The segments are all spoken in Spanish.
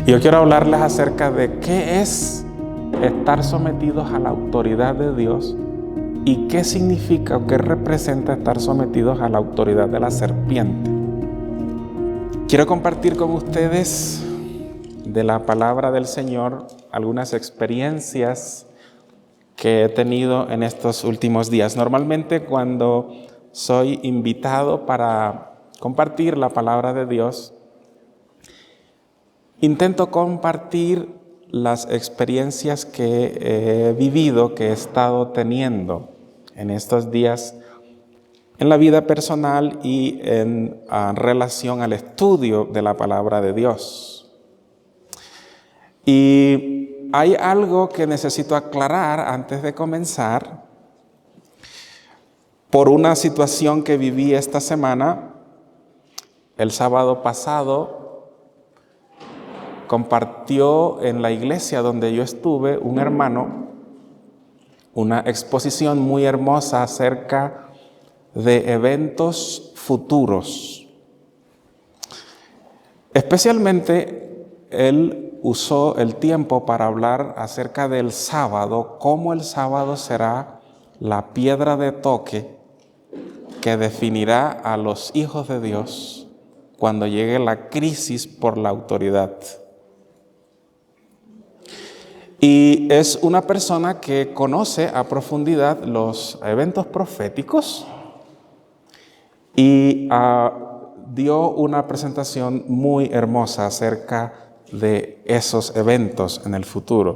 Yo quiero hablarles acerca de qué es estar sometidos a la autoridad de Dios y qué significa o qué representa estar sometidos a la autoridad de la serpiente. Quiero compartir con ustedes de la palabra del Señor algunas experiencias que he tenido en estos últimos días. Normalmente cuando soy invitado para compartir la palabra de Dios, intento compartir las experiencias que he vivido, que he estado teniendo en estos días en la vida personal y en relación al estudio de la palabra de Dios. Y hay algo que necesito aclarar antes de comenzar por una situación que viví esta semana. El sábado pasado compartió en la iglesia donde yo estuve un hermano una exposición muy hermosa acerca de eventos futuros. Especialmente él usó el tiempo para hablar acerca del sábado, cómo el sábado será la piedra de toque que definirá a los hijos de Dios cuando llegue la crisis por la autoridad. Y es una persona que conoce a profundidad los eventos proféticos y dio una presentación muy hermosa acerca de esos eventos en el futuro.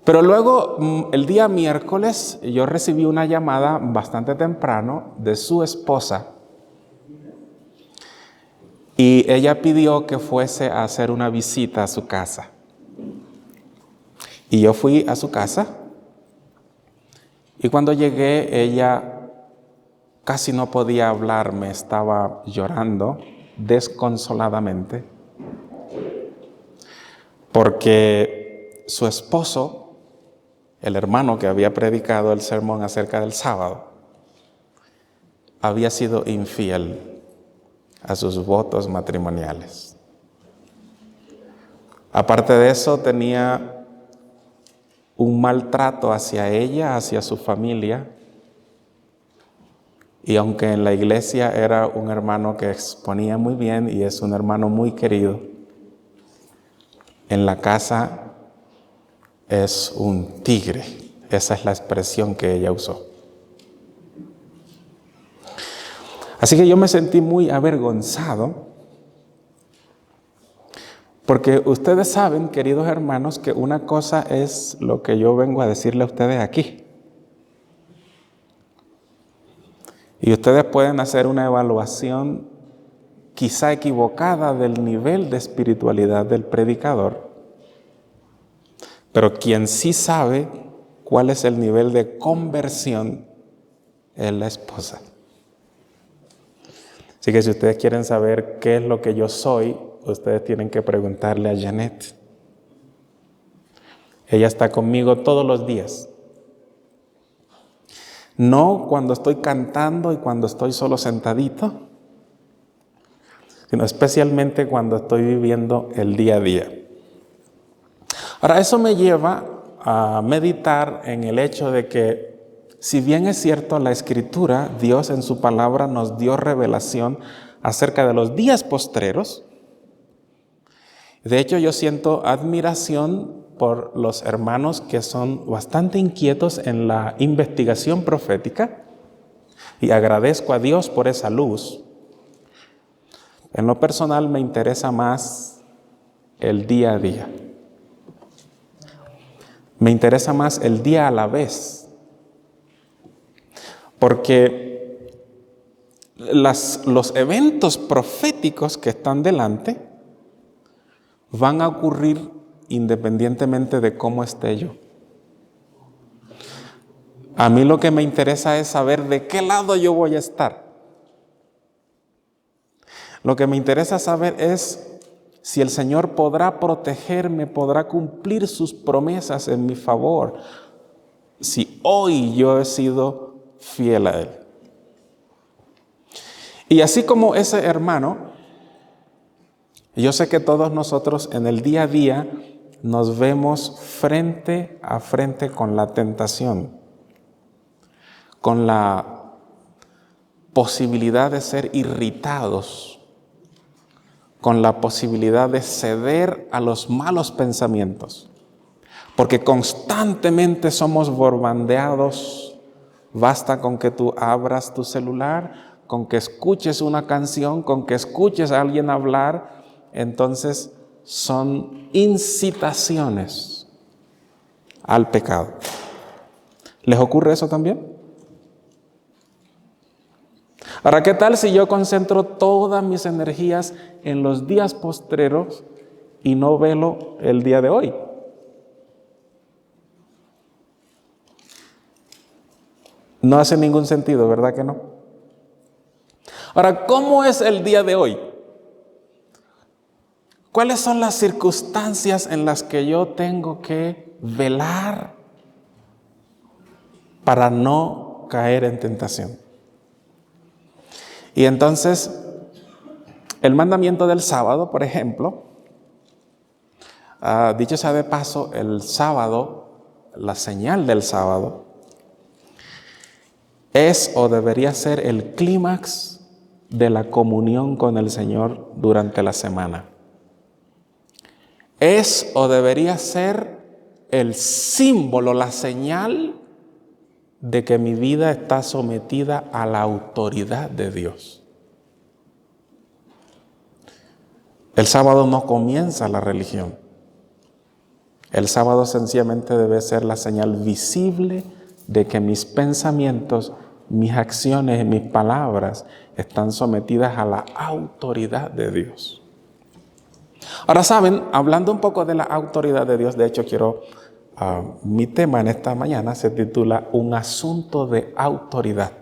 Pero luego, el día miércoles, yo recibí una llamada bastante temprano de su esposa y ella pidió que fuese a hacer una visita a su casa. Y yo fui a su casa y cuando llegué ella casi no podía hablarme, estaba llorando desconsoladamente porque su esposo, el hermano que había predicado el sermón acerca del sábado, había sido infiel a sus votos matrimoniales. Aparte de eso, tenía un maltrato hacia ella, hacia su familia. Y aunque en la iglesia era un hermano que exponía muy bien y es un hermano muy querido, en la casa es un tigre. Esa es la expresión que ella usó. Así que yo me sentí muy avergonzado, porque ustedes saben, queridos hermanos, que una cosa es lo que yo vengo a decirle a ustedes aquí. Y ustedes pueden hacer una evaluación quizá equivocada del nivel de espiritualidad del predicador, pero quien sí sabe cuál es el nivel de conversión es la esposa. Así que si ustedes quieren saber qué es lo que yo soy, ustedes tienen que preguntarle a Janet. Ella está conmigo todos los días. No cuando estoy cantando y cuando estoy solo sentadito, sino especialmente cuando estoy viviendo el día a día. Ahora, eso me lleva a meditar en el hecho de que, si bien es cierto, la Escritura, Dios en su palabra nos dio revelación acerca de los días postreros. De hecho, yo siento admiración por los hermanos que son bastante inquietos en la investigación profética y agradezco a Dios por esa luz. En lo personal me interesa más el día a día. Me interesa más el día a la vez. Porque los eventos proféticos que están delante van a ocurrir independientemente de cómo esté yo. A mí lo que me interesa es saber de qué lado yo voy a estar. Lo que me interesa saber es si el Señor podrá protegerme, podrá cumplir sus promesas en mi favor, si hoy yo he sido fiel a Él. Y así como ese hermano, Y yo sé que todos nosotros en el día a día nos vemos frente a frente con la tentación, con la posibilidad de ser irritados, con la posibilidad de ceder a los malos pensamientos, porque constantemente somos bombardeados. Basta con que tú abras tu celular, con que escuches una canción, con que escuches a alguien hablar, entonces son incitaciones al pecado. ¿Les ocurre eso también? Ahora, ¿qué tal si yo concentro todas mis energías en los días postreros y no velo el día de hoy? No hace ningún sentido, ¿verdad que no? Ahora, ¿cómo es el día de hoy? ¿Cuáles son las circunstancias en las que yo tengo que velar para no caer en tentación? Y entonces, el mandamiento del sábado, por ejemplo, dicho sea de paso, el sábado, la señal del sábado, es o debería ser el clímax de la comunión con el Señor durante la semana. Es o debería ser el símbolo, la señal de que mi vida está sometida a la autoridad de Dios. El sábado no comienza la religión. El sábado sencillamente debe ser la señal visible de que mis pensamientos, mis acciones y mis palabras están sometidas a la autoridad de Dios. Ahora saben, hablando un poco de la autoridad de Dios, de hecho mi tema en esta mañana se titula Un asunto de autoridad.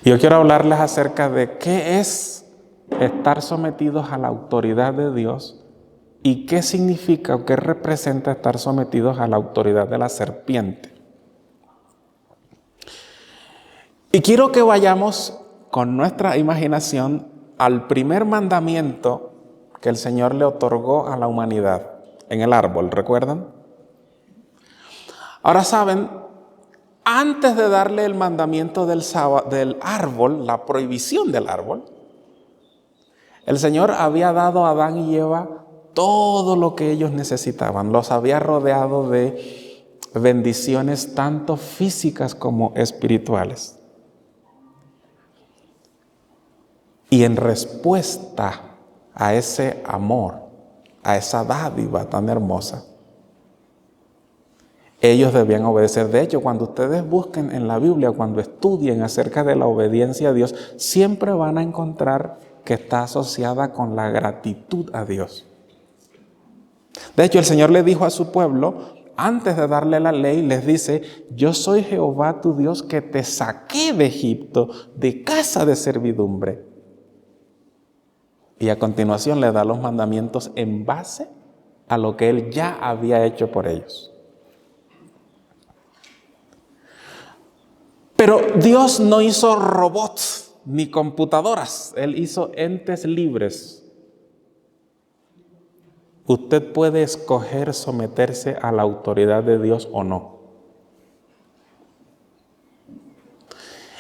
Y yo quiero hablarles acerca de qué es estar sometidos a la autoridad de Dios y qué significa o qué representa estar sometidos a la autoridad de la serpiente. Y quiero que vayamos con nuestra imaginación al primer mandamiento que el Señor le otorgó a la humanidad en el árbol, ¿recuerdan? Ahora saben, antes de darle el mandamiento del árbol, la prohibición del árbol, el Señor había dado a Adán y Eva todo lo que ellos necesitaban. Los había rodeado de bendiciones tanto físicas como espirituales. Y en respuesta a ese amor, a esa dádiva tan hermosa, ellos debían obedecer. De hecho, cuando ustedes busquen en la Biblia, cuando estudien acerca de la obediencia a Dios, siempre van a encontrar que está asociada con la gratitud a Dios. De hecho, el Señor le dijo a su pueblo, antes de darle la ley, les dice: yo soy Jehová tu Dios que te saqué de Egipto, de casa de servidumbre. Y a continuación le da los mandamientos en base a lo que Él ya había hecho por ellos. Pero Dios no hizo robots ni computadoras. Él hizo entes libres. Usted puede escoger someterse a la autoridad de Dios o no.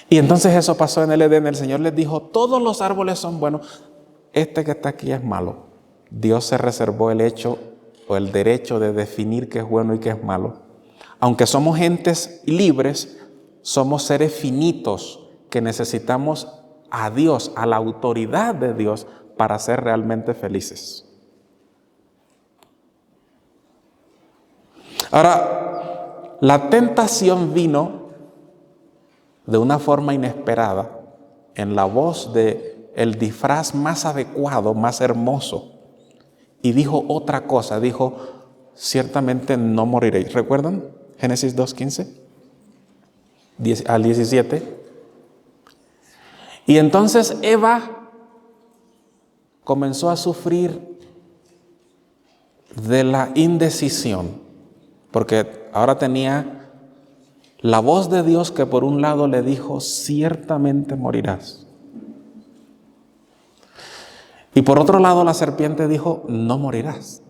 Y entonces eso pasó en el Edén. El Señor les dijo: todos los árboles son buenos, este que está aquí es malo. Dios se reservó el hecho o el derecho de definir qué es bueno y qué es malo. Aunque somos entes libres, somos seres finitos que necesitamos a Dios, a la autoridad de Dios, para ser realmente felices. Ahora, la tentación vino de una forma inesperada en la voz de el disfraz más adecuado, más hermoso, y dijo otra cosa. Dijo: ciertamente no moriréis. ¿Recuerdan? Génesis 2:15 al 17. Y entonces Eva comenzó a sufrir de la indecisión, porque ahora tenía la voz de Dios que por un lado le dijo: ciertamente morirás. Y por otro lado, la serpiente dijo, no morirás.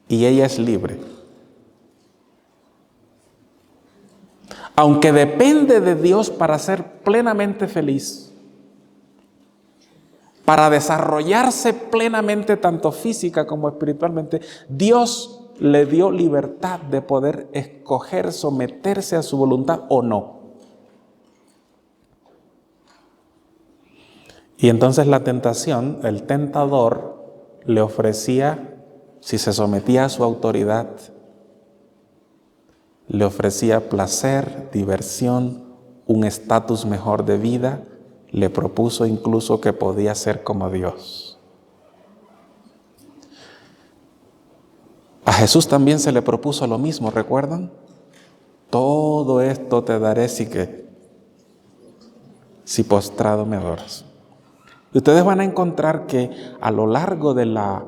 Y ella es libre. Aunque depende de Dios para ser plenamente feliz, para desarrollarse plenamente tanto física como espiritualmente, Dios le dio libertad de poder escoger someterse a su voluntad o no. Y entonces la tentación, el tentador, le ofrecía, si se sometía a su autoridad, le ofrecía placer, diversión, un estatus mejor de vida, le propuso incluso que podía ser como Dios. A Jesús también se le propuso lo mismo, ¿recuerdan? Todo esto te daré si postrado me adoras. Ustedes van a encontrar que a lo largo de la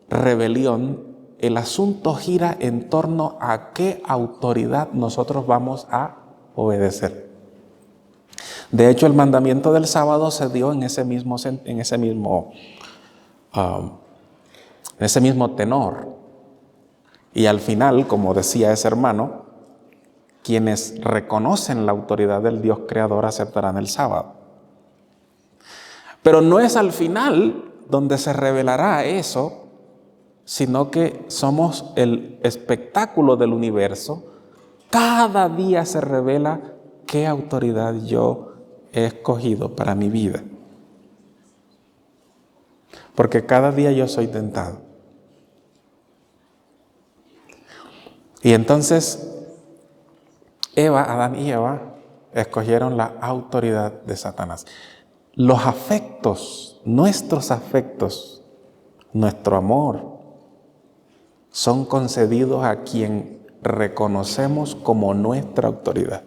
rebelión, el asunto gira en torno a qué autoridad nosotros vamos a obedecer. De hecho, el mandamiento del sábado se dio en ese mismo tenor. Y al final, como decía ese hermano, quienes reconocen la autoridad del Dios creador aceptarán el sábado. Pero no es al final donde se revelará eso, sino que somos el espectáculo del universo. Cada día se revela qué autoridad yo he escogido para mi vida. Porque cada día yo soy tentado. Y entonces Adán y Eva escogieron la autoridad de Satanás. Los afectos, nuestros afectos, nuestro amor, son concedidos a quien reconocemos como nuestra autoridad.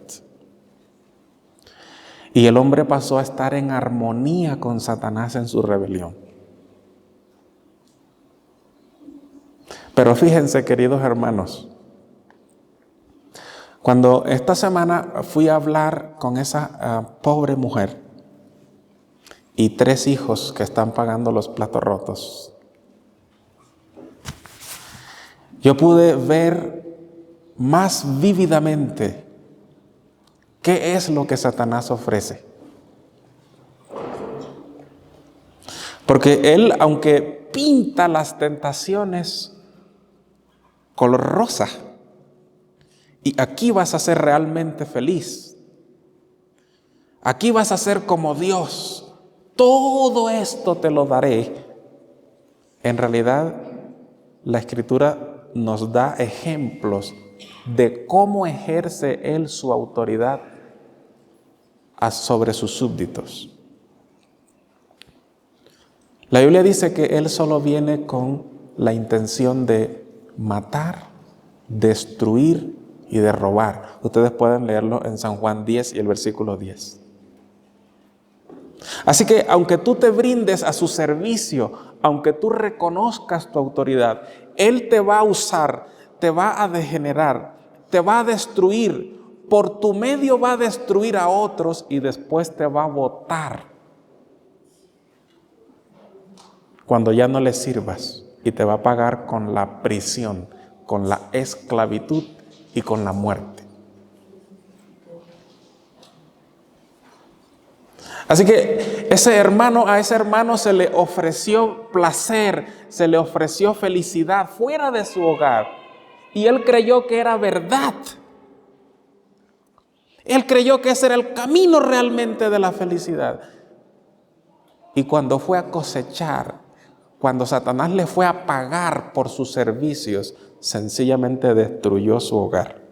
Y el hombre pasó a estar en armonía con Satanás en su rebelión. Pero fíjense, queridos hermanos, cuando esta semana fui a hablar con esa pobre mujer y 3 hijos que están pagando los platos rotos, yo pude ver más vívidamente qué es lo que Satanás ofrece. Porque él, aunque pinta las tentaciones color rosa, y aquí vas a ser realmente feliz, aquí vas a ser como Dios, todo esto te lo daré. En realidad, la Escritura nos da ejemplos de cómo ejerce Él su autoridad sobre sus súbditos. La Biblia dice que Él solo viene con la intención de matar, destruir y de robar. Ustedes pueden leerlo en San Juan 10 y el versículo 10. Así que aunque tú te brindes a su servicio, aunque tú reconozcas tu autoridad, Él te va a usar, te va a degenerar, te va a destruir, por tu medio va a destruir a otros y después te va a botar cuando ya no le sirvas y te va a pagar con la prisión, con la esclavitud y con la muerte. Así que a ese hermano se le ofreció placer, se le ofreció felicidad fuera de su hogar. Y él creyó que era verdad. Él creyó que ese era el camino realmente de la felicidad. Y cuando fue a cosechar, cuando Satanás le fue a pagar por sus servicios, sencillamente destruyó su hogar.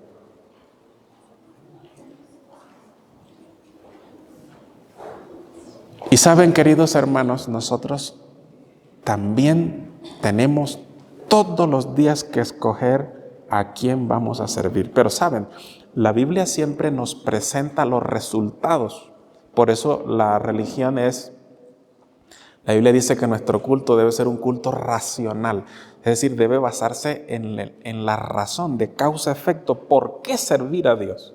Y saben, queridos hermanos, nosotros también tenemos todos los días que escoger a quién vamos a servir. Pero saben, la Biblia siempre nos presenta los resultados. Por eso la Biblia dice que nuestro culto debe ser un culto racional. Es decir, debe basarse en la razón de causa-efecto. ¿Por qué servir a Dios?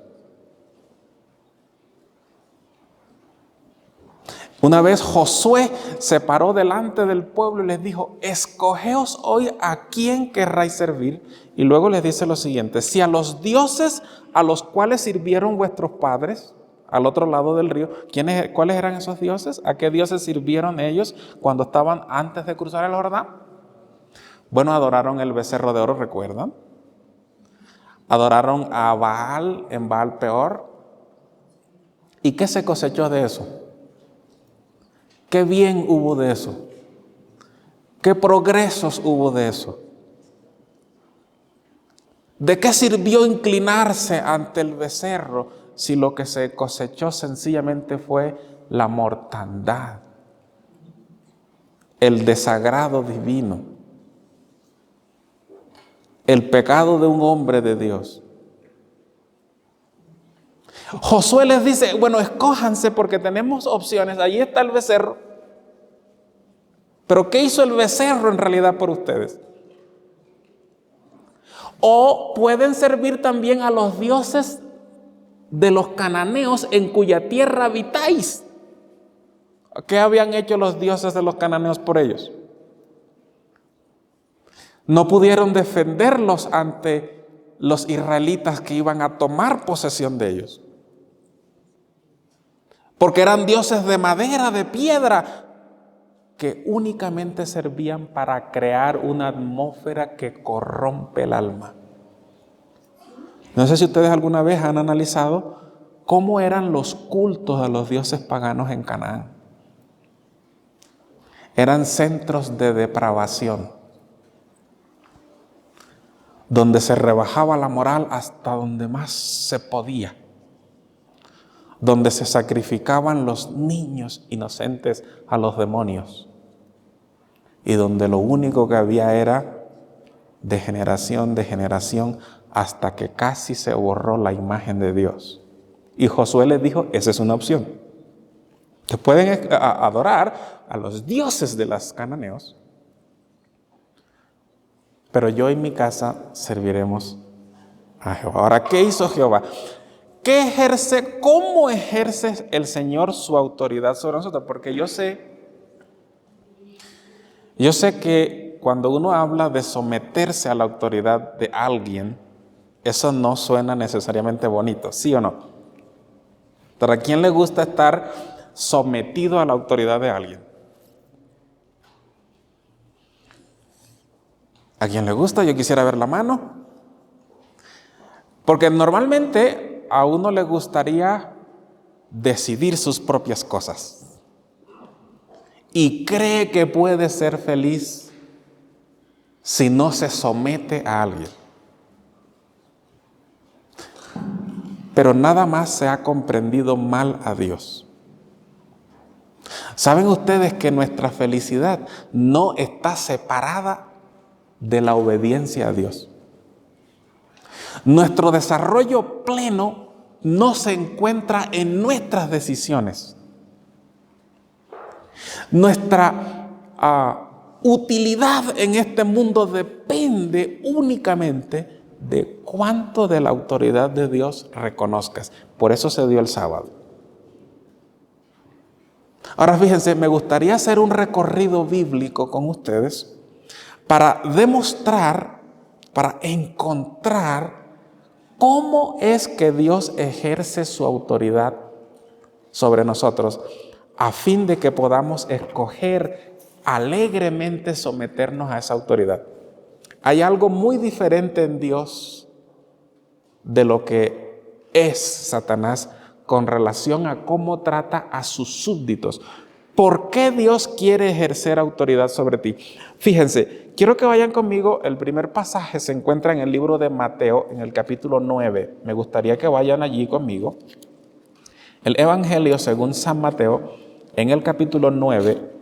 Una vez Josué se paró delante del pueblo y les dijo: escogeos hoy a quién querráis servir. Y luego les dice lo siguiente: si a los dioses a los cuales sirvieron vuestros padres al otro lado del río, ¿cuáles eran esos dioses? ¿A qué dioses sirvieron ellos cuando estaban antes de cruzar el Jordán? Bueno, adoraron el becerro de oro, ¿recuerdan? Adoraron a Baal en Baal Peor. ¿Y qué se cosechó de eso? ¿Qué bien hubo de eso? ¿Qué progresos hubo de eso? ¿De qué sirvió inclinarse ante el becerro si lo que se cosechó sencillamente fue la mortandad, el desagrado divino, el pecado de un hombre de Dios? Josué les dice: bueno, escójanse porque tenemos opciones. Allí está el becerro. Pero ¿qué hizo el becerro en realidad por ustedes? O pueden servir también a los dioses de los cananeos en cuya tierra habitáis. ¿Qué habían hecho los dioses de los cananeos por ellos? No pudieron defenderlos ante los israelitas que iban a tomar posesión de ellos, porque eran dioses de madera, de piedra, que únicamente servían para crear una atmósfera que corrompe el alma. No sé si ustedes alguna vez han analizado cómo eran los cultos a los dioses paganos en Canaán. Eran centros de depravación, donde se rebajaba la moral hasta donde más se podía, donde se sacrificaban los niños inocentes a los demonios, y donde lo único que había era de generación hasta que casi se borró la imagen de Dios. Y Josué les dijo: esa es una opción. Ustedes pueden adorar a los dioses de los cananeos, pero yo y mi casa serviremos a Jehová. Ahora, ¿qué hizo Jehová? ¿Cómo ejerce el Señor su autoridad sobre nosotros? Porque yo sé que cuando uno habla de someterse a la autoridad de alguien, eso no suena necesariamente bonito, ¿sí o no? ¿Pero a quién le gusta estar sometido a la autoridad de alguien? ¿A quién le gusta? Yo quisiera ver la mano. Porque normalmente a uno le gustaría decidir sus propias cosas y cree que puede ser feliz si no se somete a alguien. Pero nada más se ha comprendido mal a Dios. ¿Saben ustedes que nuestra felicidad no está separada de la obediencia a Dios? Nuestro desarrollo pleno no se encuentra en nuestras decisiones. Nuestra utilidad en este mundo depende únicamente de cuánto de la autoridad de Dios reconozcas. Por eso se dio el sábado. Ahora fíjense, me gustaría hacer un recorrido bíblico con ustedes para demostrar, para encontrar cómo es que Dios ejerce su autoridad sobre nosotros, a fin de que podamos escoger alegremente someternos a esa autoridad. Hay algo muy diferente en Dios de lo que es Satanás con relación a cómo trata a sus súbditos. ¿Por qué Dios quiere ejercer autoridad sobre ti? Fíjense, quiero que vayan conmigo. El primer pasaje se encuentra en el libro de Mateo, en el capítulo 9. Me gustaría que vayan allí conmigo. El Evangelio según San Mateo, en el capítulo 9.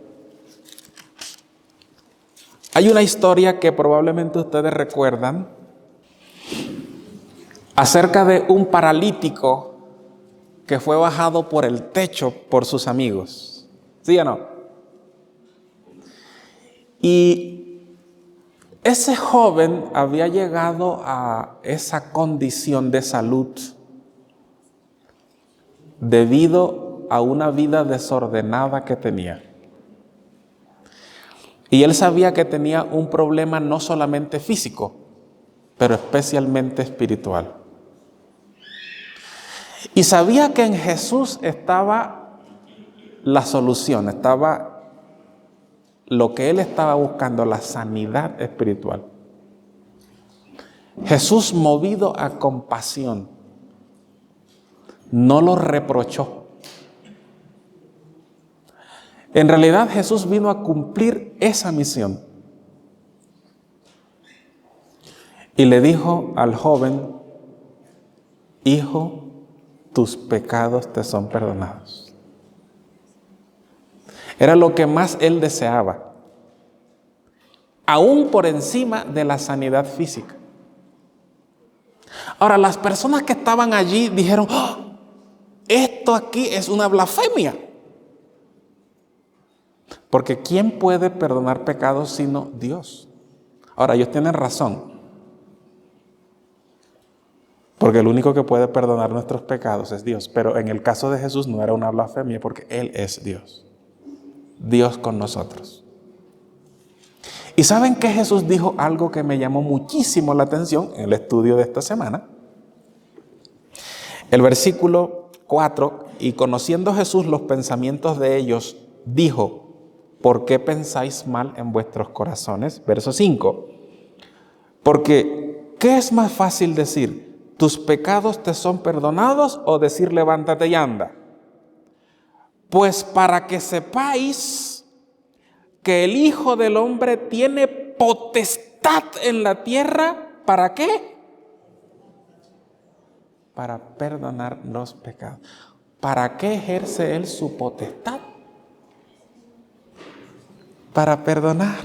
Hay una historia que probablemente ustedes recuerdan acerca de un paralítico que fue bajado por el techo por sus amigos. ¿Sí o no? Y ese joven había llegado a esa condición de salud debido a una vida desordenada que tenía. Y él sabía que tenía un problema no solamente físico, pero especialmente espiritual. Y sabía que en Jesús estaba la solución, estaba lo que él estaba buscando, la sanidad espiritual. Jesús, movido a compasión, no lo reprochó. En realidad Jesús vino a cumplir esa misión. Y le dijo al joven: hijo, tus pecados te son perdonados. Era lo que más él deseaba, aún por encima de la sanidad física. Ahora, las personas que estaban allí dijeron: ¡oh! Esto aquí es una blasfemia. Porque ¿quién puede perdonar pecados sino Dios? Ahora, ellos tienen razón. Porque el único que puede perdonar nuestros pecados es Dios. Pero en el caso de Jesús no era una blasfemia, porque Él es Dios. Dios con nosotros. Y ¿saben que Jesús dijo algo que me llamó muchísimo la atención en el estudio de esta semana? El versículo 4, y conociendo Jesús los pensamientos de ellos, dijo: ¿por qué pensáis mal en vuestros corazones? Verso 5. Porque, ¿qué es más fácil decir? ¿Tus pecados te son perdonados? O decir: levántate y anda. Pues para que sepáis que el Hijo del Hombre tiene potestad en la tierra. ¿Para qué? Para perdonar los pecados. ¿Para qué ejerce Él su potestad? Para perdonar.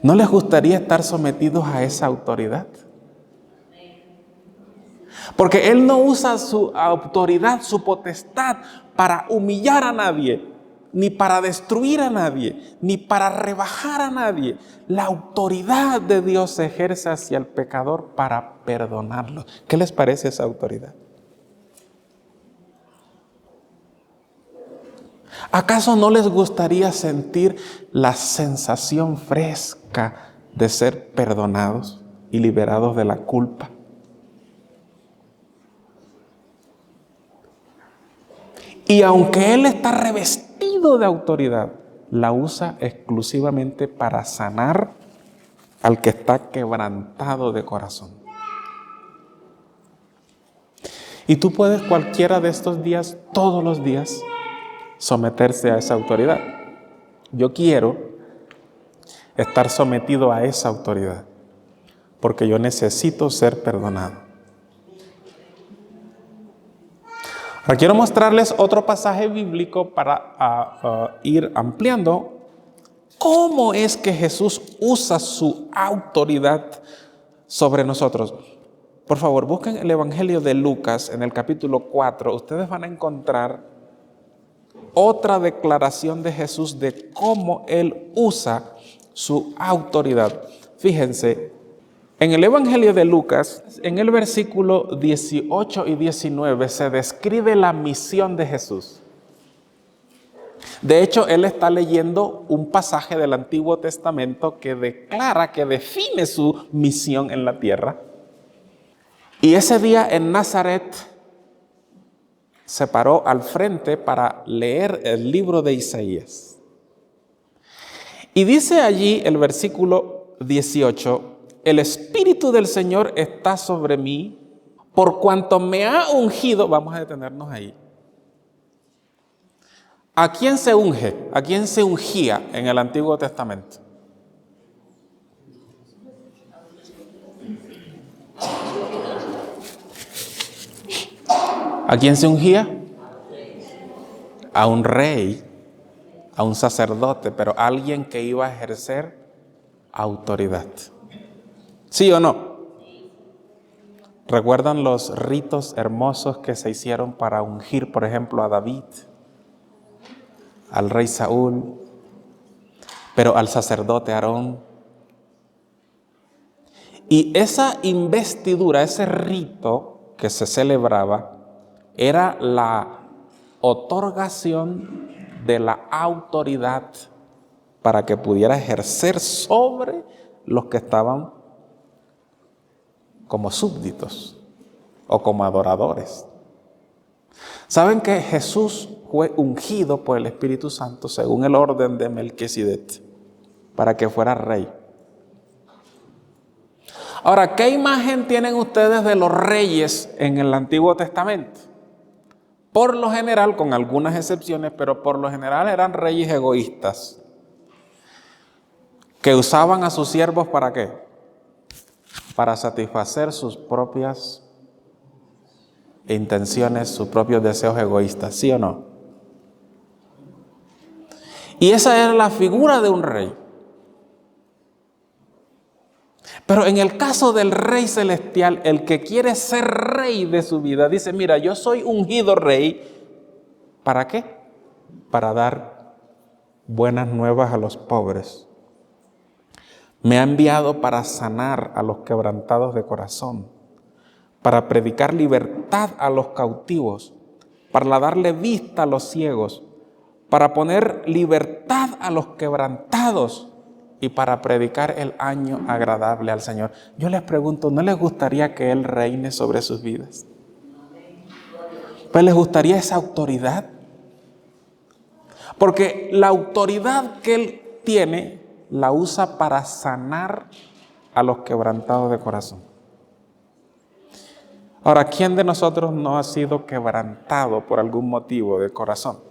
¿No les gustaría estar sometidos a esa autoridad? Porque Él no usa su autoridad, su potestad, para humillar a nadie, ni para destruir a nadie, ni para rebajar a nadie. La autoridad de Dios se ejerce hacia el pecador para perdonarlo. ¿Qué les parece esa autoridad? ¿Acaso no les gustaría sentir la sensación fresca de ser perdonados y liberados de la culpa? Y aunque Él está revestido de autoridad, la usa exclusivamente para sanar al que está quebrantado de corazón. Y tú puedes cualquiera de estos días, todos los días, someterse a esa autoridad. Yo quiero estar sometido a esa autoridad, porque yo necesito ser perdonado. Ahora quiero mostrarles otro pasaje bíblico para ir ampliando cómo es que Jesús usa su autoridad sobre nosotros. Por favor, busquen el Evangelio de Lucas en el capítulo 4. Ustedes van a encontrar otra declaración de Jesús de cómo Él usa su autoridad. Fíjense, en el Evangelio de Lucas, en el versículo 18 y 19, se describe la misión de Jesús. De hecho, él está leyendo un pasaje del Antiguo Testamento que declara, que define su misión en la tierra. Y ese día en Nazaret se paró al frente para leer el libro de Isaías. Y dice allí el versículo 18: el Espíritu del Señor está sobre mí, por cuanto me ha ungido. Vamos a detenernos ahí. ¿A quién se unge? ¿A quién se ungía en el Antiguo Testamento? ¿A quién se ungía? A un rey, a un sacerdote, pero alguien que iba a ejercer autoridad. ¿Sí o no? ¿Recuerdan los ritos hermosos que se hicieron para ungir, por ejemplo, a David, al rey Saúl, pero al sacerdote Aarón? Y esa investidura, ese rito que se celebraba, era la otorgación de la autoridad para que pudiera ejercer sobre los que estaban como súbditos o como adoradores. ¿Saben que Jesús fue ungido por el Espíritu Santo según el orden de Melquisedec para que fuera rey? Ahora, ¿qué imagen tienen ustedes de los reyes en el Antiguo Testamento? Por lo general, con algunas excepciones, pero por lo general eran reyes egoístas que usaban a sus siervos ¿para qué? Para satisfacer sus propias intenciones, sus propios deseos egoístas, ¿sí o no? Y esa era la figura de un rey. Pero en el caso del Rey Celestial, el que quiere ser rey de su vida, dice, mira, yo soy ungido rey, ¿para qué? Para dar buenas nuevas a los pobres. Me ha enviado para sanar a los quebrantados de corazón, para predicar libertad a los cautivos, para darle vista a los ciegos, para poner libertad a los quebrantados y para predicar el año agradable al Señor. Yo les pregunto, ¿no les gustaría que Él reine sobre sus vidas? ¿Pues les gustaría esa autoridad? Porque la autoridad que Él tiene la usa para sanar a los quebrantados de corazón. Ahora, ¿quién de nosotros no ha sido quebrantado por algún motivo de corazón?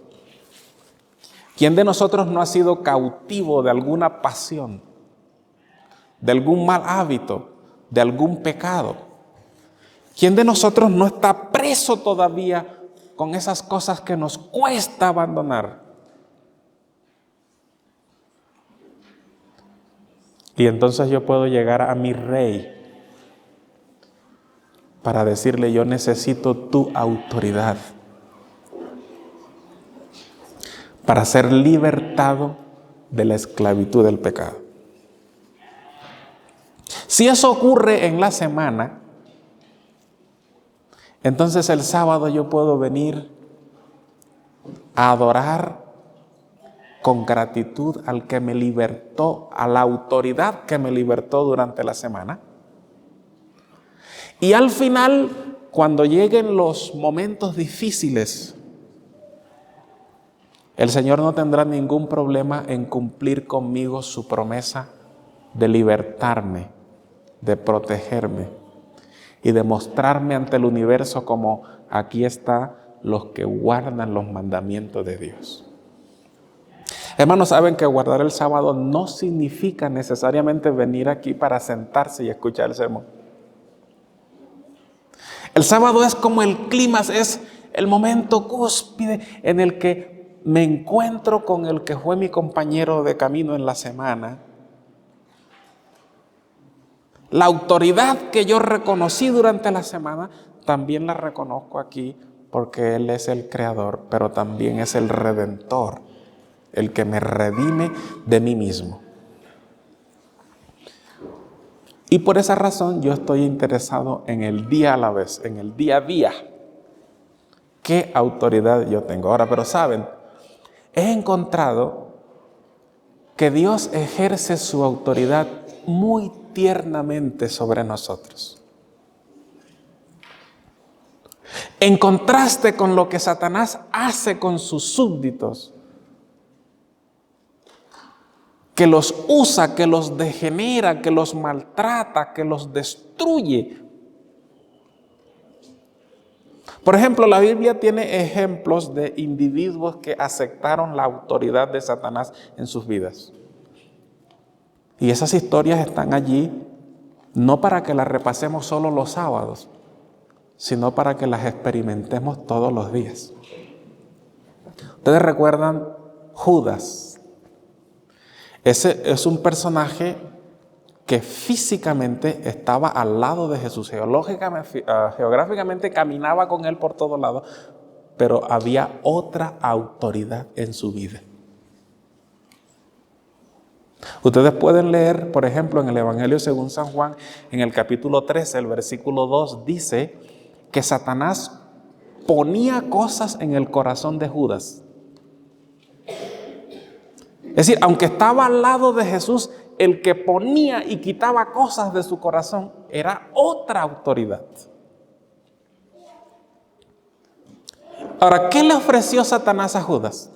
¿Quién de nosotros no ha sido cautivo de alguna pasión, de algún mal hábito, de algún pecado? ¿Quién de nosotros no está preso todavía con esas cosas que nos cuesta abandonar? Y entonces yo puedo llegar a mi rey para decirle, yo necesito tu autoridad para ser libertado de la esclavitud del pecado. Si eso ocurre en la semana, entonces el sábado yo puedo venir a adorar con gratitud al que me libertó, a la autoridad que me libertó durante la semana. Y al final, cuando lleguen los momentos difíciles, el Señor no tendrá ningún problema en cumplir conmigo su promesa de libertarme, de protegerme y de mostrarme ante el universo como aquí están los que guardan los mandamientos de Dios. Hermanos, saben que guardar el sábado no significa necesariamente venir aquí para sentarse y escuchar el sermón. El sábado es como el clímax, es el momento cúspide en el que me encuentro con el que fue mi compañero de camino en la semana. La autoridad que yo reconocí durante la semana, también la reconozco aquí porque Él es el creador, pero también es el redentor, el que me redime de mí mismo. Y por esa razón yo estoy interesado en el día a la vez, en el día a día. ¿Qué autoridad yo tengo? Ahora, pero saben, he encontrado que Dios ejerce su autoridad muy tiernamente sobre nosotros. En contraste con lo que Satanás hace con sus súbditos, que los usa, que los degenera, que los maltrata, que los destruye. Por ejemplo, la Biblia tiene ejemplos de individuos que aceptaron la autoridad de Satanás en sus vidas. Y esas historias están allí no para que las repasemos solo los sábados, sino para que las experimentemos todos los días. Ustedes recuerdan Judas. Ese es un personaje que físicamente estaba al lado de Jesús, geográficamente caminaba con Él por todos lados, pero había otra autoridad en su vida. Ustedes pueden leer, por ejemplo, en el Evangelio según San Juan, en el capítulo 13, el versículo 2, dice que Satanás ponía cosas en el corazón de Judas. Es decir, aunque estaba al lado de Jesús, el que ponía y quitaba cosas de su corazón era otra autoridad. Ahora, ¿qué le ofreció Satanás a Judas?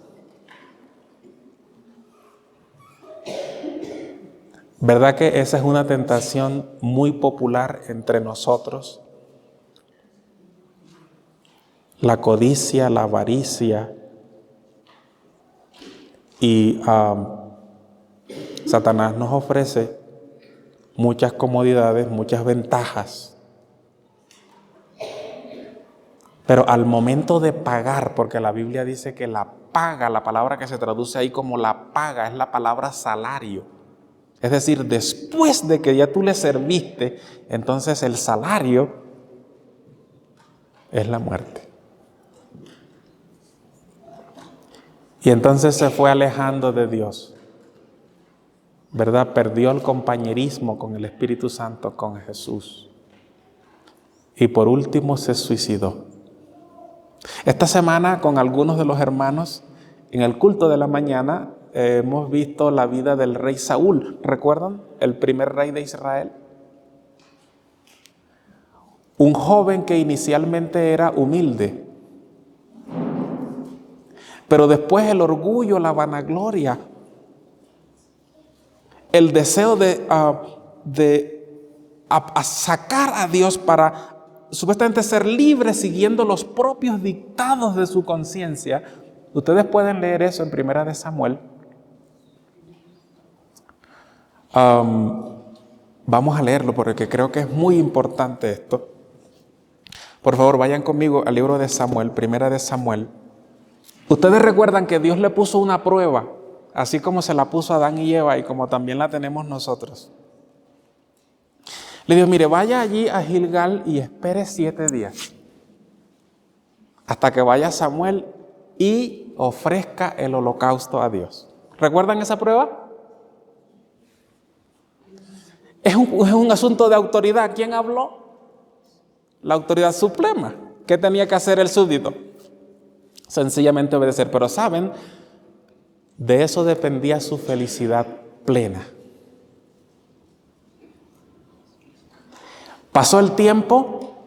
¿Verdad que esa es una tentación muy popular entre nosotros? La codicia, la avaricia. Y Satanás nos ofrece muchas comodidades, muchas ventajas. Pero al momento de pagar, porque la Biblia dice que la paga, la palabra que se traduce ahí como la paga, es la palabra salario. Es decir, después de que ya tú le serviste, entonces el salario es la muerte. Y entonces se fue alejando de Dios, ¿verdad? Perdió el compañerismo con el Espíritu Santo, con Jesús. Y por último se suicidó. Esta semana con algunos de los hermanos, en el culto de la mañana, hemos visto la vida del rey Saúl. ¿Recuerdan? El primer rey de Israel. Un joven que inicialmente era humilde. Pero después el orgullo, la vanagloria, el deseo de sacar a Dios para supuestamente ser libre siguiendo los propios dictados de su conciencia. Ustedes pueden leer eso en Primera de Samuel. Vamos a leerlo porque creo que es muy importante esto. Por favor, vayan conmigo al libro de Samuel, Primera de Samuel. Ustedes recuerdan que Dios le puso una prueba, así como se la puso a Adán y Eva y como también la tenemos nosotros. Le dijo, mire, vaya allí a Gilgal y espere 7 días hasta que vaya Samuel y ofrezca el holocausto a Dios. ¿Recuerdan esa prueba? Es un asunto de autoridad. ¿Quién habló? La autoridad suprema. ¿Qué tenía que hacer el súbdito? Sencillamente obedecer. Pero ¿saben? De eso dependía su felicidad plena. Pasó el tiempo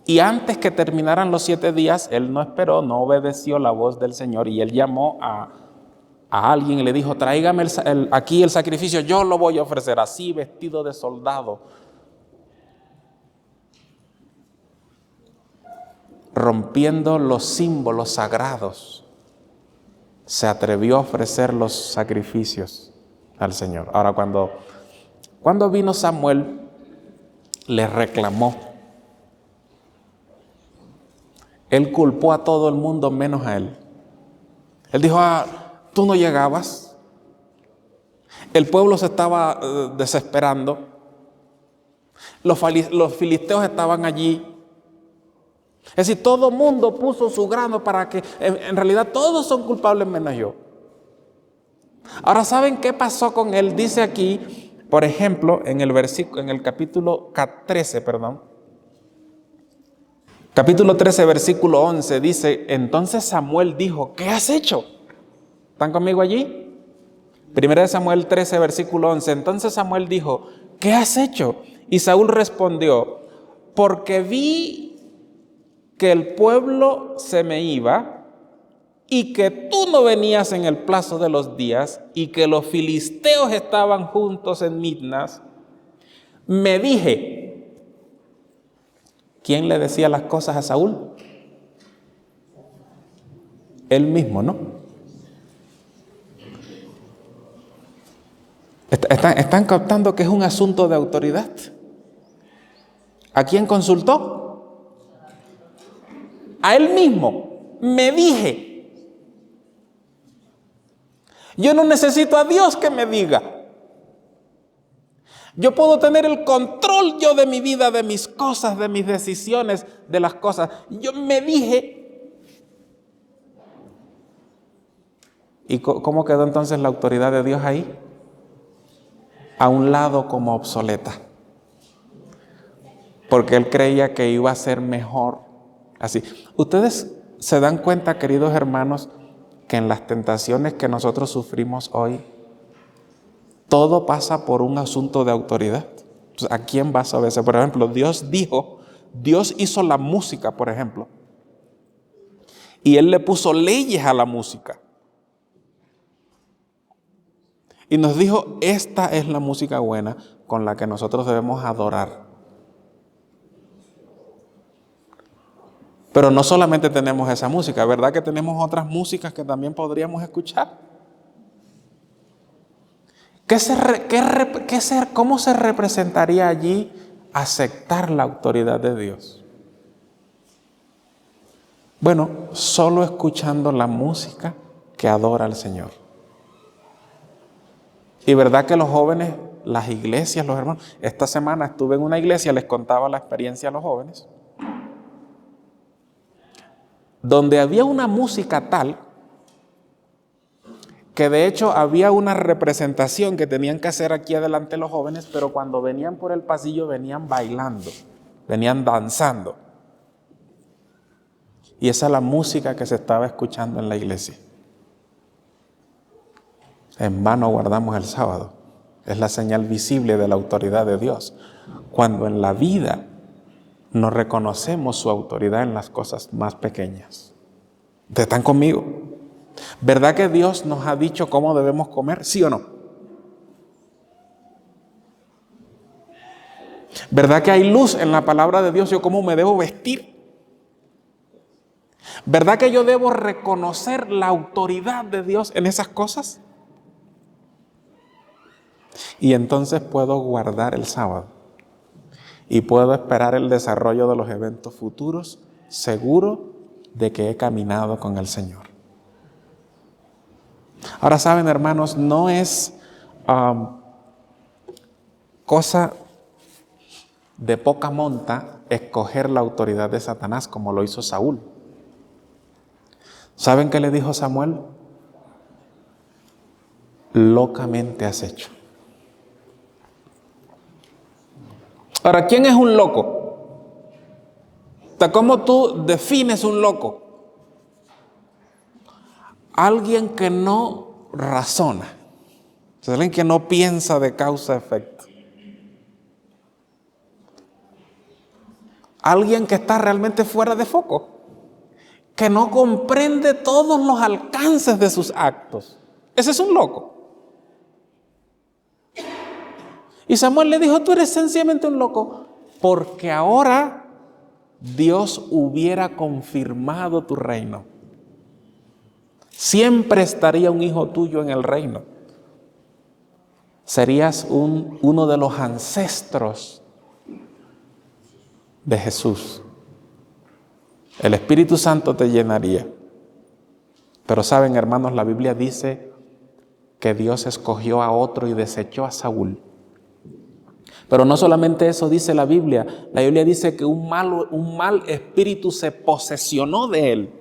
y antes que terminaran los 7 días, él no esperó, no obedeció la voz del Señor y él llamó a alguien y le dijo, tráigame aquí el sacrificio, yo lo voy a ofrecer, así vestido de soldado. Rompiendo los símbolos sagrados, se atrevió a ofrecer los sacrificios al Señor. Ahora, cuando vino Samuel, le reclamó. Él culpó a todo el mundo menos a él. Él dijo, tú no llegabas. El pueblo se estaba desesperando. Los filisteos estaban allí. Es decir, todo el mundo puso su grano para que, en realidad todos son culpables menos yo. Ahora, ¿saben qué pasó con él? Dice aquí, por ejemplo, en el capítulo 13, capítulo 13, versículo 11, dice, entonces Samuel dijo, ¿qué has hecho? ¿Están conmigo allí? Primera de Samuel 13, versículo 11, entonces Samuel dijo, ¿qué has hecho? Y Saúl respondió, porque vi que el pueblo se me iba y que tú no venías en el plazo de los días y que los filisteos estaban juntos en Mitnas, me dije, ¿quién le decía las cosas a Saúl? Él mismo, ¿no? ¿Están captando que es un asunto de autoridad? ¿A quién consultó? A él mismo. Me dije. Yo no necesito a Dios que me diga. Yo puedo tener el control yo de mi vida, de mis cosas, de mis decisiones, de las cosas. Yo me dije. ¿Y cómo quedó entonces la autoridad de Dios ahí? A un lado como obsoleta. Porque él creía que iba a ser mejor así. Ustedes ¿Se dan cuenta, queridos hermanos, que en las tentaciones que nosotros sufrimos hoy, todo pasa por un asunto de autoridad? Pues, ¿a quién vas a obedecer? Por ejemplo, Dios hizo la música, por ejemplo, y Él le puso leyes a la música. Y nos dijo, esta es la música buena con la que nosotros debemos adorar. Pero no solamente tenemos esa música, ¿verdad que tenemos otras músicas que también podríamos escuchar? ¿Cómo se representaría allí aceptar la autoridad de Dios? Bueno, solo escuchando la música que adora al Señor. Y verdad que los jóvenes, las iglesias, los hermanos, esta semana estuve en una iglesia, les contaba la experiencia a los jóvenes, donde había una música tal que de hecho había una representación que tenían que hacer aquí adelante los jóvenes, pero cuando venían por el pasillo venían bailando, venían danzando. Y esa es la música que se estaba escuchando en la iglesia. En vano guardamos el sábado. Es la señal visible de la autoridad de Dios. Cuando en la vida no reconocemos su autoridad en las cosas más pequeñas. ¿Ustedes están conmigo? ¿Verdad que Dios nos ha dicho cómo debemos comer? ¿Sí o no? ¿Verdad que hay luz en la palabra de Dios? ¿Yo cómo me debo vestir? ¿Verdad que yo debo reconocer la autoridad de Dios en esas cosas? Y entonces puedo guardar el sábado y puedo esperar el desarrollo de los eventos futuros, seguro de que he caminado con el Señor. Ahora saben, hermanos, no es cosa de poca monta escoger la autoridad de Satanás como lo hizo Saúl. ¿Saben qué le dijo Samuel? Locamente has hecho. Ahora, ¿quién es un loco? ¿Cómo tú defines un loco? Alguien que no razona. Alguien que no piensa de causa-efecto. Alguien que está realmente fuera de foco. Que no comprende todos los alcances de sus actos. Ese es un loco. Y Samuel le dijo, tú eres sencillamente un loco, porque ahora Dios hubiera confirmado tu reino. Siempre estaría un hijo tuyo en el reino. Serías uno de los ancestros de Jesús. El Espíritu Santo te llenaría. Pero saben, hermanos, la Biblia dice que Dios escogió a otro y desechó a Saúl. Pero no solamente eso dice la Biblia dice que un mal espíritu se posesionó de él.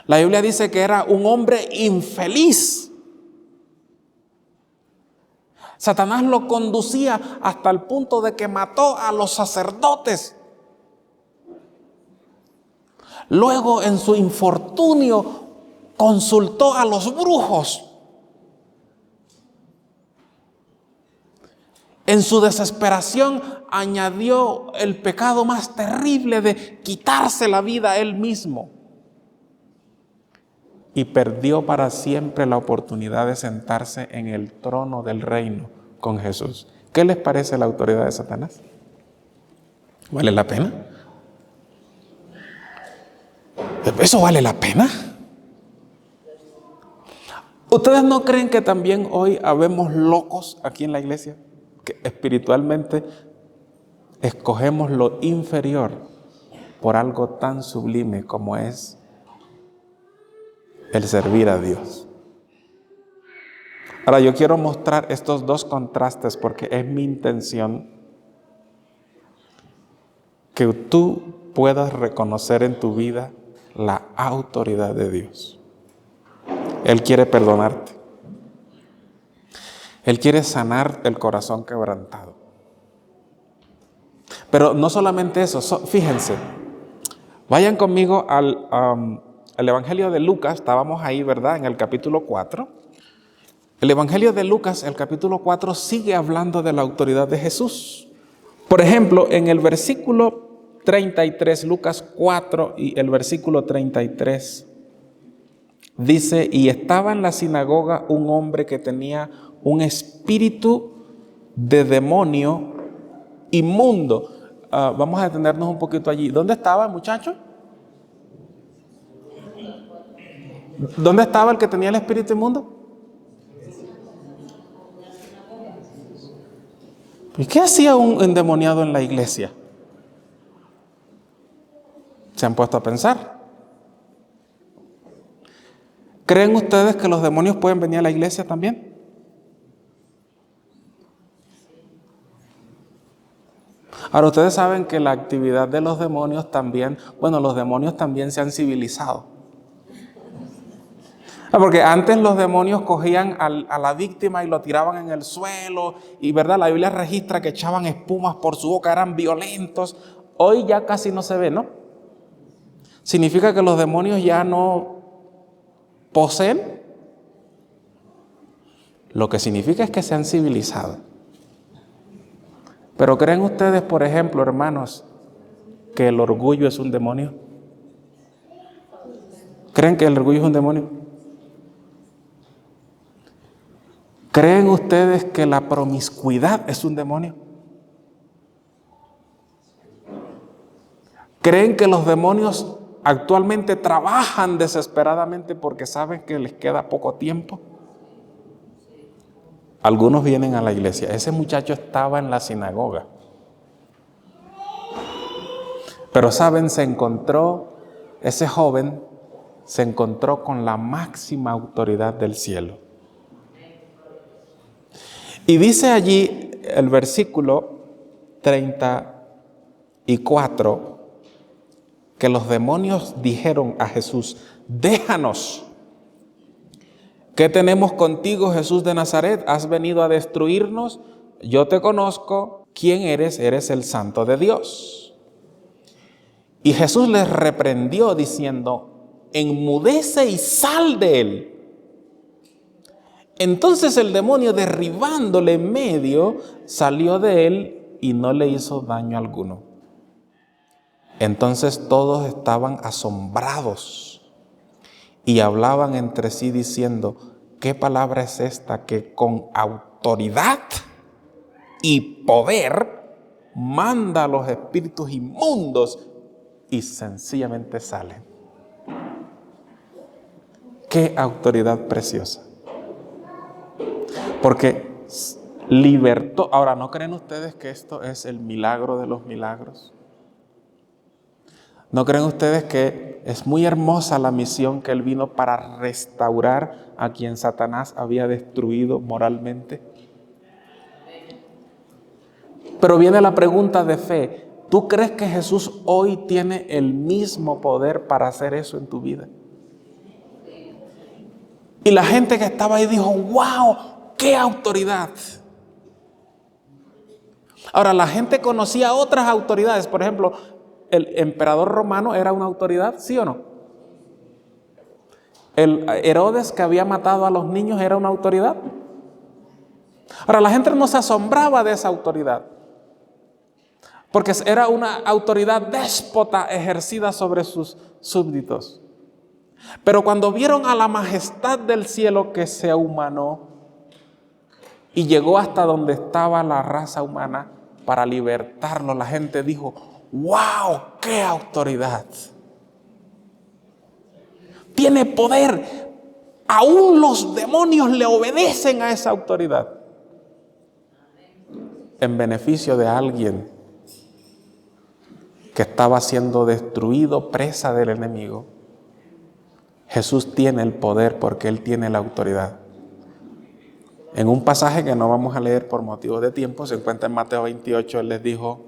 La Biblia dice que era un hombre infeliz. Satanás lo conducía hasta el punto de que mató a los sacerdotes. Luego, en su infortunio, consultó a los brujos. En su desesperación añadió el pecado más terrible de quitarse la vida a él mismo. Y perdió para siempre la oportunidad de sentarse en el trono del reino con Jesús. ¿Qué les parece la autoridad de Satanás? ¿Vale la pena? ¿Eso vale la pena? ¿Ustedes no creen que también hoy habemos locos aquí en la iglesia? Que espiritualmente escogemos lo inferior por algo tan sublime como es el servir a Dios. Ahora yo quiero mostrar estos dos contrastes porque es mi intención que tú puedas reconocer en tu vida la autoridad de Dios. Él quiere perdonarte. Él quiere sanar el corazón quebrantado. Pero no solamente eso, fíjense, Vayan conmigo al Evangelio de Lucas, estábamos ahí, ¿verdad? En el capítulo 4. El Evangelio de Lucas, el capítulo 4, sigue hablando de la autoridad de Jesús. Por ejemplo, en el versículo 33, Lucas 4 y el versículo 33, dice: y estaba en la sinagoga un hombre que tenía un espíritu de demonio inmundo. Vamos a detenernos un poquito allí. ¿Dónde estaba el muchacho? ¿Dónde estaba el que tenía el espíritu inmundo? ¿Y qué hacía un endemoniado en la iglesia? ¿Se han puesto a pensar? ¿Creen ustedes que los demonios pueden venir a la iglesia también? Ahora, ustedes saben que la actividad de los demonios también, los demonios también se han civilizado. Porque antes los demonios cogían a la víctima y lo tiraban en el suelo, y ¿verdad? La Biblia registra que echaban espumas por su boca, eran violentos. Hoy ya casi no se ve, ¿no? ¿Significa que los demonios ya no poseen? Lo que significa es que se han civilizado. Pero ¿creen ustedes, por ejemplo, hermanos, que el orgullo es un demonio? ¿Creen que el orgullo es un demonio? ¿Creen ustedes que la promiscuidad es un demonio? ¿Creen que los demonios actualmente trabajan desesperadamente porque saben que les queda poco tiempo? Algunos vienen a la iglesia. Ese muchacho estaba en la sinagoga. Pero saben, ese joven se encontró con la máxima autoridad del cielo. Y dice allí el versículo 34 que los demonios dijeron a Jesús: déjanos. ¿Qué tenemos contigo, Jesús de Nazaret? ¿Has venido a destruirnos? Yo te conozco. ¿Quién eres? Eres el Santo de Dios. Y Jesús les reprendió diciendo: enmudece y sal de él. Entonces el demonio, derribándole en medio, salió de él y no le hizo daño alguno. Entonces todos estaban asombrados y hablaban entre sí diciendo: ¿qué palabra es esta que con autoridad y poder manda a los espíritus inmundos y sencillamente salen? ¡Qué autoridad preciosa! Porque libertó. Ahora, ¿no creen ustedes que esto es el milagro de los milagros? ¿No creen ustedes que es muy hermosa la misión que Él vino para restaurar a quien Satanás había destruido moralmente? Pero viene la pregunta de fe. ¿Tú crees que Jesús hoy tiene el mismo poder para hacer eso en tu vida? Y la gente que estaba ahí dijo: ¡wow! ¡Qué autoridad! Ahora, la gente conocía otras autoridades. Por ejemplo, el emperador romano era una autoridad, ¿sí o no? El Herodes, que había matado a los niños, era una autoridad. Ahora, la gente no se asombraba de esa autoridad, porque era una autoridad déspota ejercida sobre sus súbditos. Pero cuando vieron a la majestad del cielo que se ahumanó y llegó hasta donde estaba la raza humana para libertarlo, la gente dijo: ¡wow! ¡Qué autoridad! Tiene poder. Aún los demonios le obedecen a esa autoridad. En beneficio de alguien que estaba siendo destruido, presa del enemigo. Jesús tiene el poder porque Él tiene la autoridad. En un pasaje que no vamos a leer por motivos de tiempo, se encuentra en Mateo 28, Él les dijo: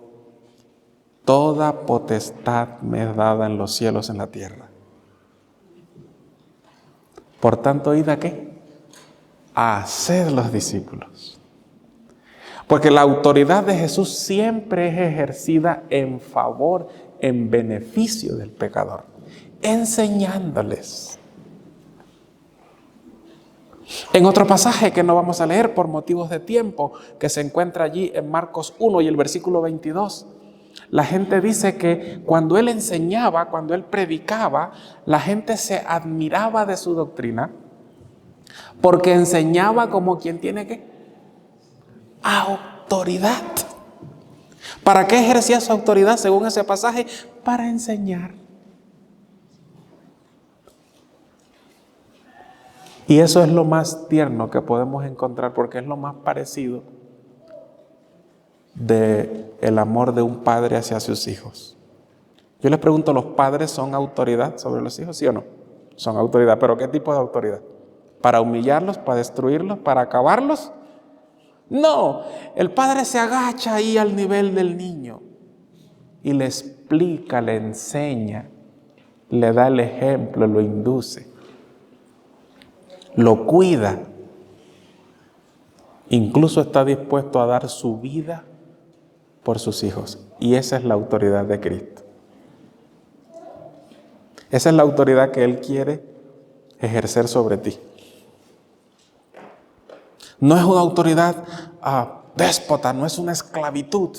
toda potestad me es dada en los cielos y en la tierra. Por tanto, ¿id a qué? A hacer los discípulos. Porque la autoridad de Jesús siempre es ejercida en favor, en beneficio del pecador, enseñándoles. En otro pasaje que no vamos a leer por motivos de tiempo, que se encuentra allí en Marcos 1 y el versículo 22, la gente dice que cuando él enseñaba, cuando él predicaba, la gente se admiraba de su doctrina, porque enseñaba como quien tiene ¿qué? Autoridad. ¿Para qué ejercía su autoridad según ese pasaje? Para enseñar. Y eso es lo más tierno que podemos encontrar, porque es lo más parecido del amor de un padre hacia sus hijos. Yo les pregunto, ¿los padres son autoridad sobre los hijos, sí o no? Son autoridad, pero ¿qué tipo de autoridad? ¿Para humillarlos, para destruirlos, para acabarlos? No, el padre se agacha ahí al nivel del niño y le explica, le enseña, le da el ejemplo, lo induce, lo cuida. Incluso está dispuesto a dar su vida por sus hijos. Y esa es la autoridad de Cristo. Esa es la autoridad que Él quiere ejercer sobre ti. No es una autoridad déspota, no es una esclavitud,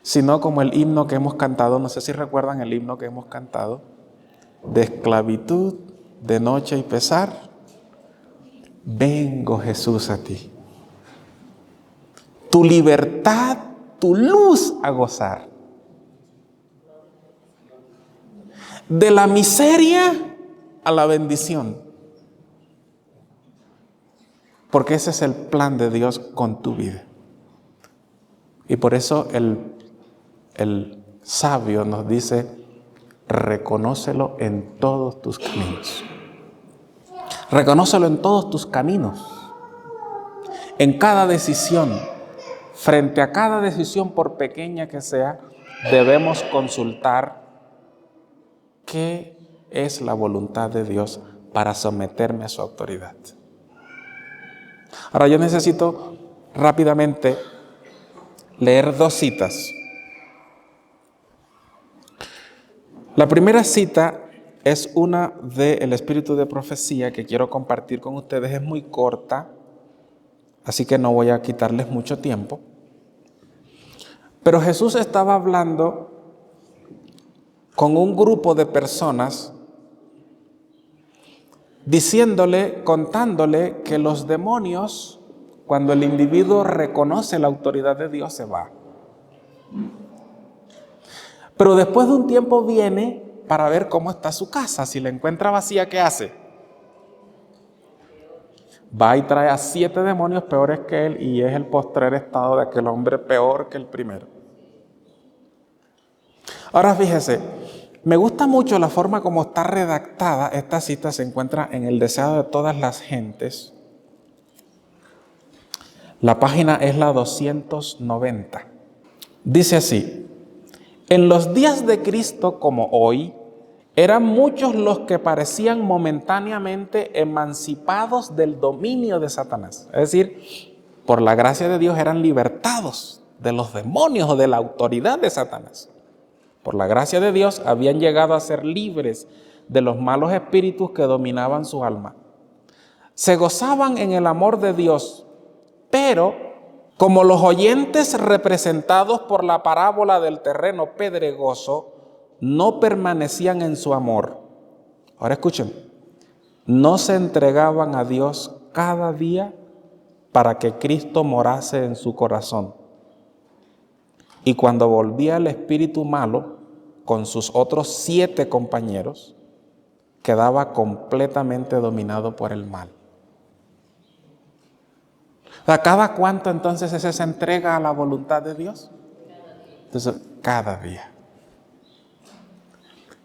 sino como el himno que hemos cantado, no sé si recuerdan el himno que hemos cantado, de esclavitud, de noche y pesar, vengo Jesús a ti. Tu libertad, tu luz a gozar. De la miseria a la bendición. Porque ese es el plan de Dios con tu vida. Y por eso el sabio nos dice, reconócelo en todos tus caminos. Reconócelo en todos tus caminos. En cada decisión, frente a cada decisión, por pequeña que sea, debemos consultar qué es la voluntad de Dios para someterme a su autoridad. Ahora yo necesito rápidamente leer 2 citas. La primera cita es una del Espíritu de Profecía que quiero compartir con ustedes. Es muy corta, así que no voy a quitarles mucho tiempo. Pero Jesús estaba hablando con un grupo de personas, diciéndole, contándole que los demonios, cuando el individuo reconoce la autoridad de Dios, se va. Pero después de un tiempo viene para ver cómo está su casa. Si la encuentra vacía, ¿qué hace? Va y trae a 7 demonios peores que él, y es el postrer estado de aquel hombre peor que el primero. Ahora fíjese, me gusta mucho la forma como está redactada. Esta cita se encuentra en El Deseado de Todas las Gentes. La página es la 290. Dice así: en los días de Cristo como hoy, eran muchos los que parecían momentáneamente emancipados del dominio de Satanás. Es decir, por la gracia de Dios eran libertados de los demonios o de la autoridad de Satanás. Por la gracia de Dios habían llegado a ser libres de los malos espíritus que dominaban su alma. Se gozaban en el amor de Dios, pero como los oyentes representados por la parábola del terreno pedregoso no permanecían en su amor. Ahora escuchen, no se entregaban a Dios cada día para que Cristo morase en su corazón. Y cuando volvía el espíritu malo con sus otros 7 compañeros, quedaba completamente dominado por el mal. ¿Cada cuánto entonces ese se entrega a la voluntad de Dios? Entonces, cada día.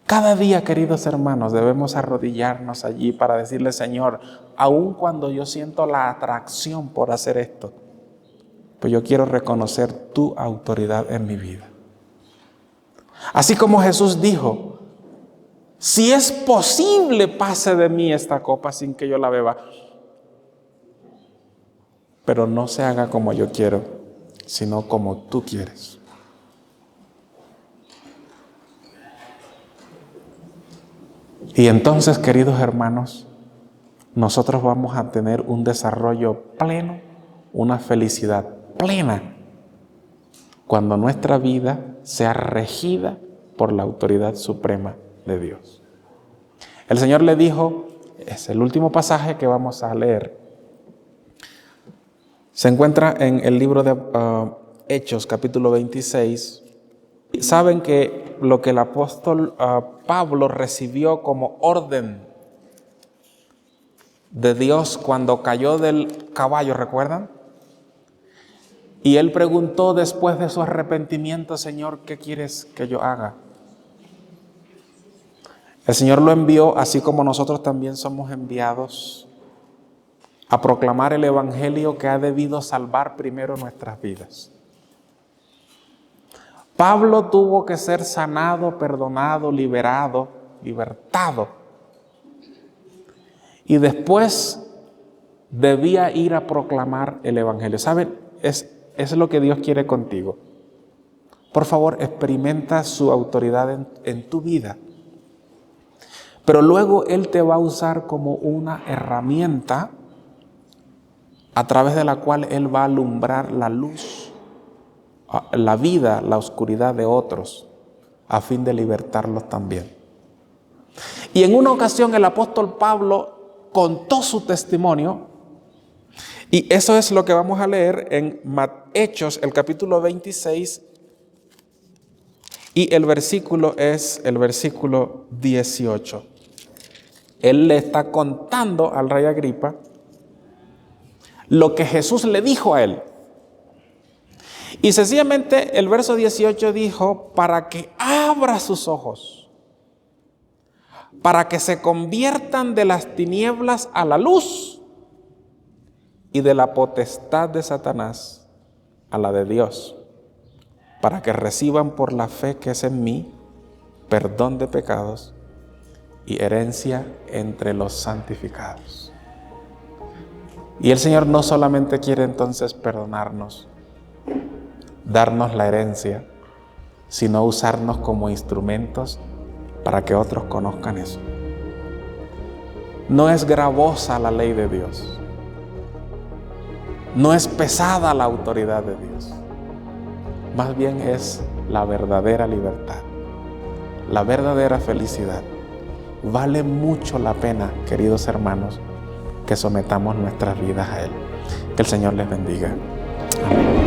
Cada día, queridos hermanos, debemos arrodillarnos allí para decirle: Señor, aun cuando yo siento la atracción por hacer esto, pues yo quiero reconocer tu autoridad en mi vida. Así como Jesús dijo: si es posible, pase de mí esta copa sin que yo la beba. Pero no se haga como yo quiero, sino como tú quieres. Y entonces, queridos hermanos, nosotros vamos a tener un desarrollo pleno, una felicidad plena, cuando nuestra vida sea regida por la autoridad suprema de Dios. El Señor le dijo, es el último pasaje que vamos a leer, se encuentra en el libro de Hechos, capítulo 26. Saben que lo que el apóstol Pablo recibió como orden de Dios cuando cayó del caballo, ¿recuerdan? Y él preguntó después de su arrepentimiento, Señor, ¿qué quieres que yo haga? El Señor lo envió, así como nosotros también somos enviados, a proclamar el evangelio que ha debido salvar primero nuestras vidas. Pablo tuvo que ser sanado, perdonado, libertado. Y después debía ir a proclamar el evangelio. ¿Saben? Es lo que Dios quiere contigo. Por favor, experimenta su autoridad en tu vida. Pero luego Él te va a usar como una herramienta a través de la cual Él va a alumbrar la luz, la vida, la oscuridad de otros, a fin de libertarlos también. Y en una ocasión el apóstol Pablo contó su testimonio, y eso es lo que vamos a leer en Hechos, el capítulo 26, y el versículo es el versículo 18. Él le está contando al rey Agripa lo que Jesús le dijo a él. Y sencillamente el verso 18 dijo, para que abra sus ojos, para que se conviertan de las tinieblas a la luz y de la potestad de Satanás a la de Dios, para que reciban por la fe que es en mí perdón de pecados y herencia entre los santificados. Y el Señor no solamente quiere entonces perdonarnos, darnos la herencia, sino usarnos como instrumentos para que otros conozcan eso. No es gravosa la ley de Dios. No es pesada la autoridad de Dios. Más bien es la verdadera libertad, la verdadera felicidad. Vale mucho la pena, queridos hermanos, que sometamos nuestras vidas a Él. Que el Señor les bendiga. Amén.